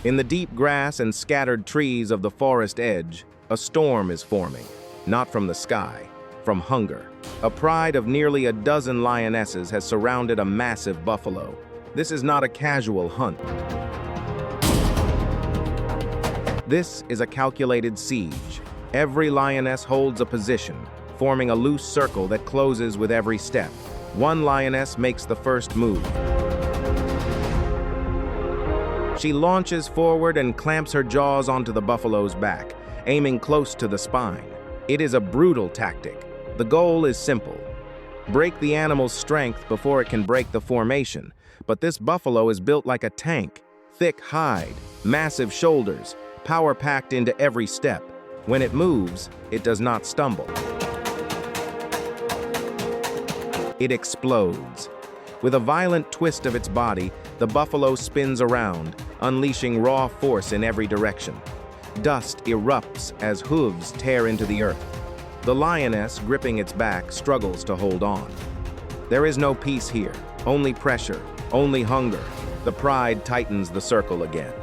In the deep grass and scattered trees of the forest edge, a storm is forming, not from the sky, from hunger. A pride of nearly a dozen lionesses has surrounded a massive buffalo. This is not a casual hunt. This is a calculated siege. Every lioness holds a position, forming a loose circle that closes with every step. One lioness makes the first move. She launches forward and clamps her jaws onto the buffalo's back, aiming close to the spine. It is a brutal tactic. The goal is simple: break the animal's strength before it can break the formation. But this buffalo is built like a tank: thick hide, massive shoulders, power packed into every step. When it moves, it does not stumble. It explodes. With a violent twist of its body, the buffalo spins around, unleashing raw force in every direction. Dust erupts as hooves tear into the earth. The lioness, gripping its back, struggles to hold on. There is no peace here, only pressure, only hunger. The pride tightens the circle again.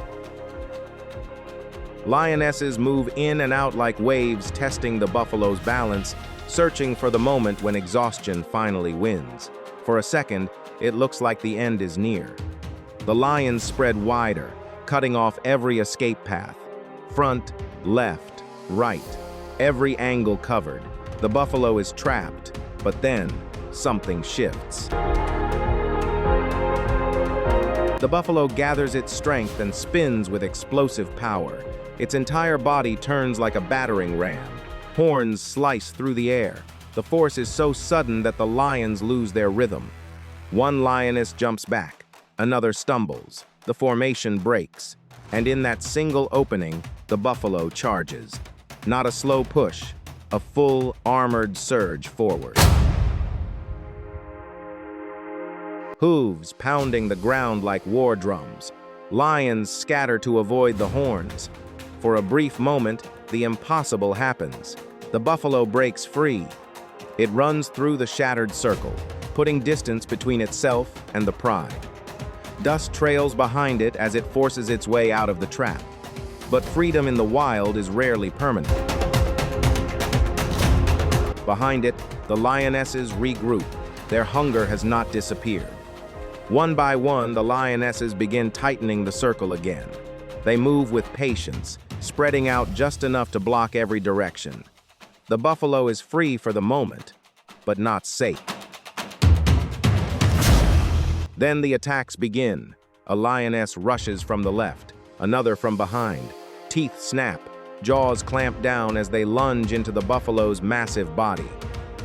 Lionesses move in and out like waves, testing the buffalo's balance, searching for the moment when exhaustion finally wins. For a second, it looks like the end is near. The lions spread wider, cutting off every escape path. Front, left, right, every angle covered. The buffalo is trapped, but then something shifts. The buffalo gathers its strength and spins with explosive power. Its entire body turns like a battering ram. Horns slice through the air. The force is so sudden that the lions lose their rhythm. One lioness jumps back, another stumbles. The formation breaks, and in that single opening, the buffalo charges. Not a slow push, a full armored surge forward. Hooves pounding the ground like war drums. Lions scatter to avoid the horns. For a brief moment, the impossible happens. The buffalo breaks free. It runs through the shattered circle, putting distance between itself and the pride. Dust trails behind it as it forces its way out of the trap. But freedom in the wild is rarely permanent. Behind it, the lionesses regroup. Their hunger has not disappeared. One by one, the lionesses begin tightening the circle again. They move with patience, spreading out just enough to block every direction. The buffalo is free for the moment, but not safe. Then the attacks begin. A lioness rushes from the left, another from behind. Teeth snap, jaws clamp down as they lunge into the buffalo's massive body.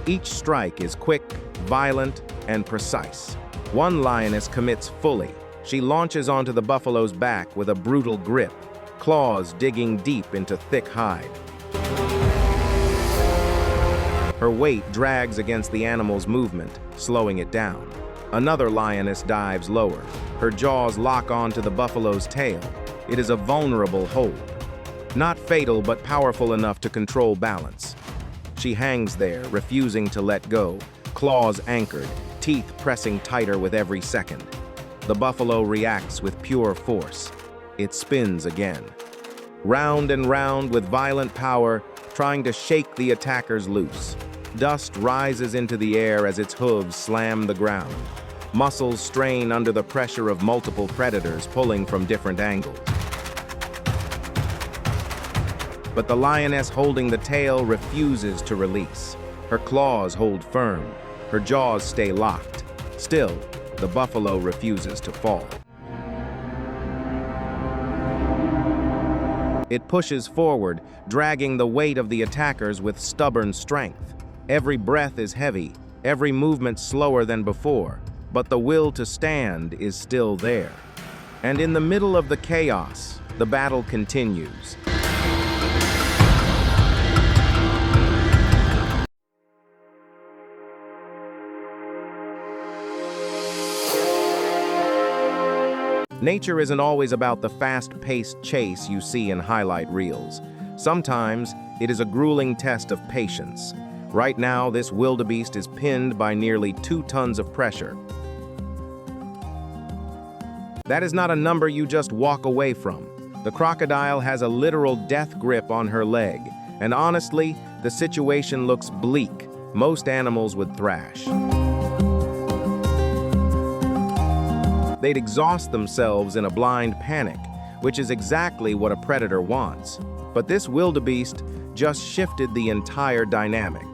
Each strike is quick, violent, and precise. One lioness commits fully. She launches onto the buffalo's back with a brutal grip, claws digging deep into thick hide. Her weight drags against the animal's movement, slowing it down. Another lioness dives lower. Her jaws lock onto the buffalo's tail. It is a vulnerable hold. Not fatal, but powerful enough to control balance. She hangs there, refusing to let go, claws anchored, teeth pressing tighter with every second. The buffalo reacts with pure force. It spins again. Round and round with violent power, trying to shake the attackers loose. Dust rises into the air as its hooves slam the ground. Muscles strain under the pressure of multiple predators pulling from different angles. But the lioness holding the tail refuses to release. Her claws hold firm. Her jaws stay locked. Still, the buffalo refuses to fall. It pushes forward, dragging the weight of the attackers with stubborn strength. Every breath is heavy, every movement slower than before, but the will to stand is still there. And in the middle of the chaos, the battle continues. Nature isn't always about the fast-paced chase you see in highlight reels. Sometimes, it is a grueling test of patience. Right now, this wildebeest is pinned by nearly 2 tons of pressure. That is not a number you just walk away from. The crocodile has a literal death grip on her leg, and honestly, the situation looks bleak. Most animals would thrash. They'd exhaust themselves in a blind panic, which is exactly what a predator wants. But this wildebeest just shifted the entire dynamic.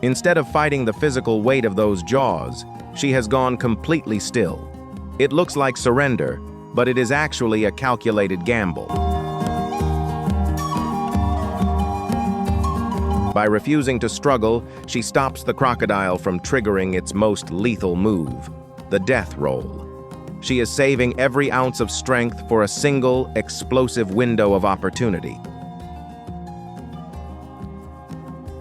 Instead of fighting the physical weight of those jaws, she has gone completely still. It looks like surrender, but it is actually a calculated gamble. By refusing to struggle, she stops the crocodile from triggering its most lethal move, the death roll. She is saving every ounce of strength for a single, explosive window of opportunity.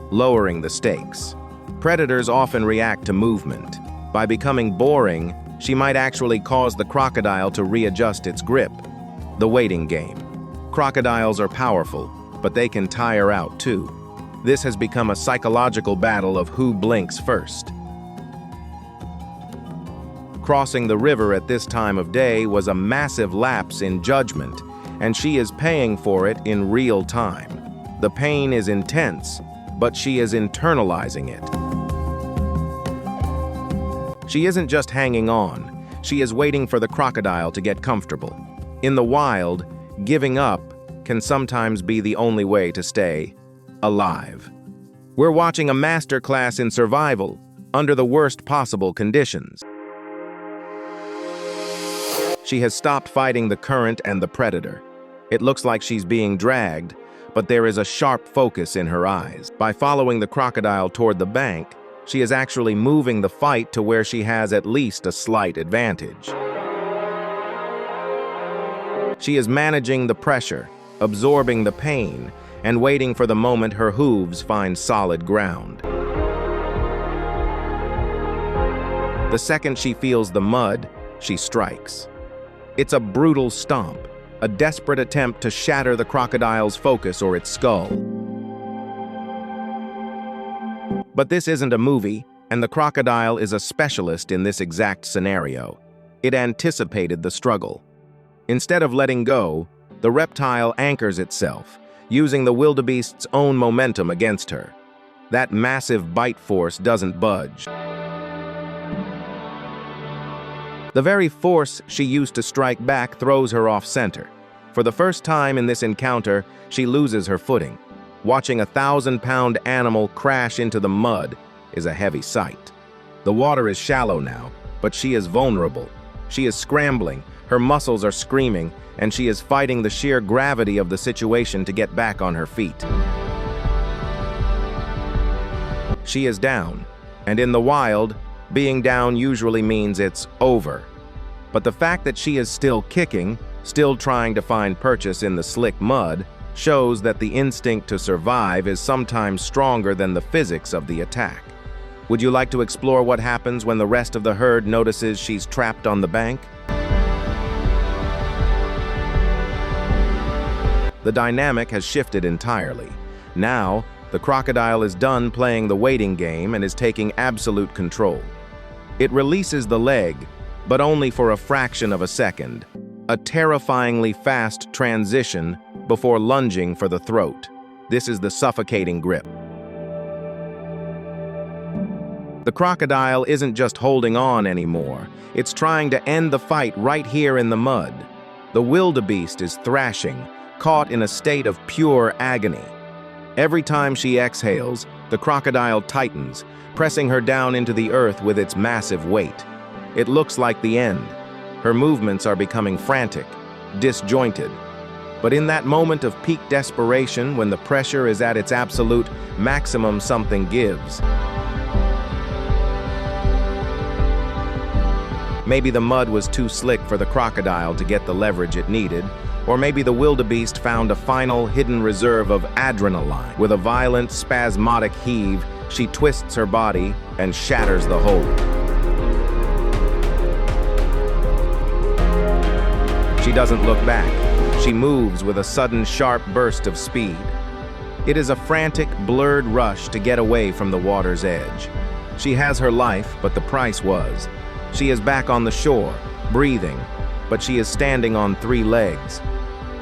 Lowering the stakes. Predators often react to movement. By becoming boring, she might actually cause the crocodile to readjust its grip. The waiting game. Crocodiles are powerful, but they can tire out too. This has become a psychological battle of who blinks first. Crossing the river at this time of day was a massive lapse in judgment, and she is paying for it in real time. The pain is intense, but she is internalizing it. She isn't just hanging on, she is waiting for the crocodile to get comfortable. In the wild, giving up can sometimes be the only way to stay alive. We're watching a masterclass in survival under the worst possible conditions. She has stopped fighting the current and the predator. It looks like she's being dragged, but there is a sharp focus in her eyes. By following the crocodile toward the bank, she is actually moving the fight to where she has at least a slight advantage. She is managing the pressure, absorbing the pain, and waiting for the moment her hooves find solid ground. The second she feels the mud, she strikes. It's a brutal stomp, a desperate attempt to shatter the crocodile's focus or its skull. But this isn't a movie, and the crocodile is a specialist in this exact scenario. It anticipated the struggle. Instead of letting go, the reptile anchors itself, using the wildebeest's own momentum against her. That massive bite force doesn't budge. The very force she used to strike back throws her off center. For the first time in this encounter, she loses her footing. Watching a 1,000-pound animal crash into the mud is a heavy sight. The water is shallow now, but she is vulnerable. She is scrambling, her muscles are screaming, and she is fighting the sheer gravity of the situation to get back on her feet. She is down, and in the wild, being down usually means it's over. But the fact that she is still kicking, still trying to find purchase in the slick mud, shows that the instinct to survive is sometimes stronger than the physics of the attack. Would you like to explore what happens when the rest of the herd notices she's trapped on the bank? The dynamic has shifted entirely. Now, the crocodile is done playing the waiting game and is taking absolute control. It releases the leg, but only for a fraction of a second, a terrifyingly fast transition before lunging for the throat. This is the suffocating grip. The crocodile isn't just holding on anymore, it's trying to end the fight right here in the mud. The wildebeest is thrashing, caught in a state of pure agony. Every time she exhales, the crocodile tightens, pressing her down into the earth with its massive weight. It looks like the end. Her movements are becoming frantic, disjointed. But in that moment of peak desperation, when the pressure is at its absolute maximum, something gives. Maybe the mud was too slick for the crocodile to get the leverage it needed, or maybe the wildebeest found a final hidden reserve of adrenaline. With a violent, spasmodic heave, she twists her body and shatters the hold. She doesn't look back. She moves with a sudden, sharp burst of speed. It is a frantic, blurred rush to get away from the water's edge. She has her life, but the price was. She is back on the shore, breathing, but she is standing on 3 legs.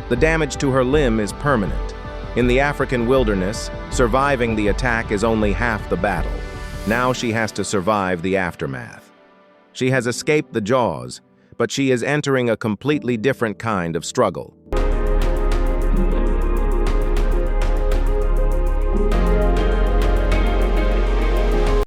The damage to her limb is permanent. In the African wilderness, surviving the attack is only half the battle. Now she has to survive the aftermath. She has escaped the jaws, but she is entering a completely different kind of struggle.